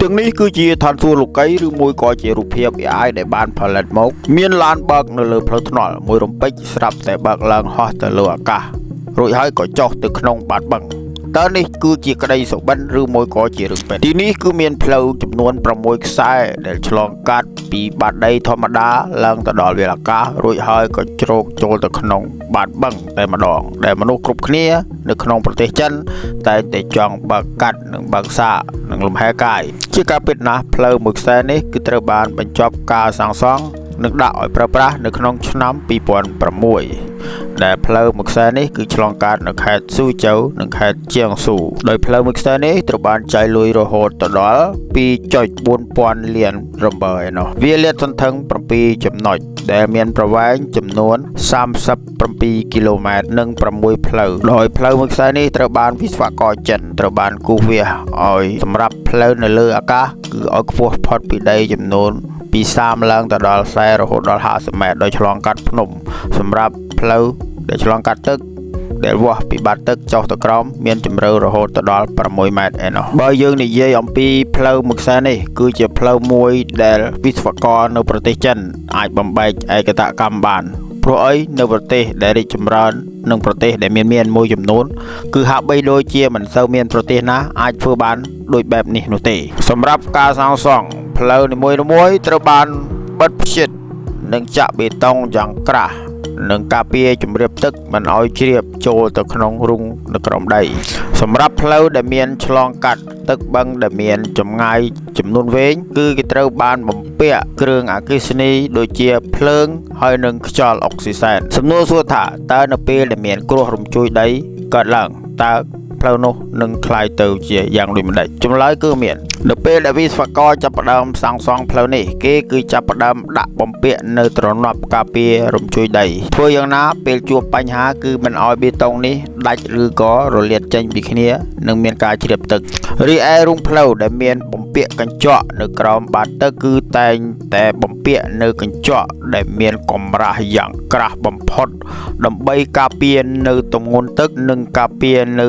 ទាំងនេះគឺជាឋានសួគ៌លោកីឬមួយក៏ជារូបភាព AI ដែលបានផលិតមកមានឡានបើកនៅលើផ្លូវថ្នល់មួយរំពេចស្រាប់តែបើកឡើងហោះទៅលើអាកាសរួចហើយក៏ចុះទៅក្នុងបាតបឹងតើនេះគឺជាក្តីសុបិនឬមួយក៏ជារឿងពិតទីនេះគឺមានផ្លូវចំនួន6ខ្សែដែលឆ្លងកាត់ពីបាតដីធម្មតាឡើងទៅដល់វាលអាកាសរួចហើយក៏ជ្រោកចូលទៅក្នុងបាតបឹងតែម្ដងដែលមនុស្សគ្រប់គ្នានៅក្នុងប្រទេសចិនតែចង់បើកកាត់និងបើកសាកនិងលំហែកាយជាការពិតណាស់ផ្លូវមួយខ្សែនេះគឺត្រូវបានបញ្ចប់ការសាងសង់និងដាក់ឲ្យប្រើប្រាស់នៅក្នុងឆ្នាំ2006ដែលផ្លូវមួយខ្សែនេះគឺឆ្លងកាត់នៅខេត្តស៊ូជូវនិងខេត្តជាងស៊ូដោយផ្លូវមួយខ្សែនេះត្រូវបានចាយលុយរហូតទៅដល់ 2.4000 លានរំបើឯណោះវាលាតសន្ធឹង7ចំណុចដែលមានប្រវែងចំនួន37គីឡូម៉ែត្រនិង6ផ្លូវដោយផ្លូវមួយខ្សែនេះត្រូវបានវិស្វករចិនត្រូវបានគូសវាសឲ្យសម្រាប់ផ្លូវនៅលើអាកាសគឺឲ្យខ្ពស់ផុតពីដីចំនួនពី30ឡើងទៅដល់40រហូតដល់50ម៉ែត្រដោយឆ្លងកាត់ភ្នំសម្រាប់ផ្លូវដែលឆ្លងកាត់ទឹកដែលវាស់ពីបាតទឹកចុះទៅក្រោមមានជម្រៅរហូតទៅដល់6ម៉ែត្រឯណោះបើយើងនិយាយអំពីផ្លូវមួយខ្សែនេះគឺជាផ្លូវមួយដែលវិស្វករនៅប្រទេសចិនអាចបំបែកឯកតកម្មបានព្រោះអីនៅប្រទេសដែលរីកចម្រើននិងប្រទេសដែលមានមួយចំនួនគឺហាក់បីដូចជាមិនសូវមានប្រទេសណាអាចធ្វើបានដូចបែបនេះនោះទេសម្រាប់ការសាងសង់ផ្លូវនីមួយៗត្រូវបានបិទផ្ចិតនិងចាក់បេតុងយ៉ាងក្រាស់និងការពារជំរាបទឹកមិនឲ្យជ្រាបចូលទៅក្នុងរូងនៅក្រោមដីសម្រាប់ផ្លូវដែលមានឆ្លងកាត់ទឹកបឹងដែលមានចម្ងាយចំនួនវែងគឺគេត្រូវបានបំពាក់គ្រឿងអគ្គិសនីដូចជាភ្លើងហើយនិងខ្យល់អុកស៊ីសែនសំណួរសួរថាតើនៅពេលដែលមានគ្រោះរំជួយដីកើតឡើងតើផ្លូវនោះនឹងคล้ายទៅជាយ៉ាងដូចម្តេចចម្លើយគឺមាននៅពេលដែលវិស្វករចាប់ផ្ដើមសាងសង់ផ្លូវនេះគេគឺចាប់ផ្ដើមដាក់បំពាក់នៅទ្រនាប់ការពាររំជួយដីធ្វើយ៉ាងណាពេលជួបបញ្ហាគឺមិនឲ្យបេតុងនេះដាច់ឬក៏រលាតចេញពីគ្នានិងមានការជ្រាបទឹករីឯរូងផ្លូវដែលមានបំពាក់កញ្ចក់នៅក្រោមបាតទឹកគឺតែងតែបំពាក់នៅកញ្ចក់ដែលមានកម្រាស់យ៉ាងក្រាស់បំផុតដើម្បីការពារនៅទម្ងន់ទឹកនិងការពារនៅ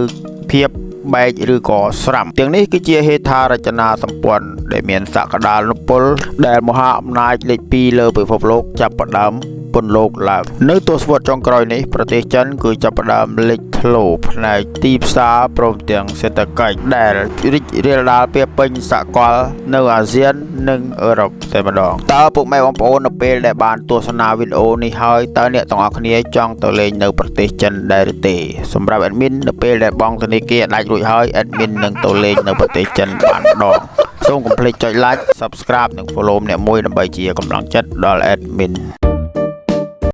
ភាពបែកឬក៏ស្រាំទាំងនេះគឺជាហេដ្ឋារចនាសម្ព័ន្ធដែលមានសក្តានុពលដែលមហាអំណាចលេខ2លើពិភពលោកចាប់ផ្ដើមពន្លកឡើងនៅទសវត្សរ៍ចុងក្រោយនេះប្រទេសចិនគឺចាប់ផ្ដើមលេចធ្លោផ្នែកទីផ្សារព្រមទាំងសេដ្ឋកិច្ចដែលរីករាលដាលពាសពេញសកលនៅអាស៊ាននិងអឺរ៉ុបតែម្ដងតើពុកម៉ែបងប្អូននៅពេលដែលបានទស្សនាវីដេអូនេះហើយតើអ្នកទាំងអស់គ្នាចង់ទៅលេងនៅប្រទេសចិនដែរឬទេសម្រាប់ admin នៅពេលដែលបង់ធនាគារដាច់រួចហើយ admin នឹងទៅលេងនៅប្រទេសចិនបានម្ដងសូមកុំភ្លេចចុច like subscribe និង follow អ្នកមួយដើម្បីជាកម្លាំងចិត្តដល់ admin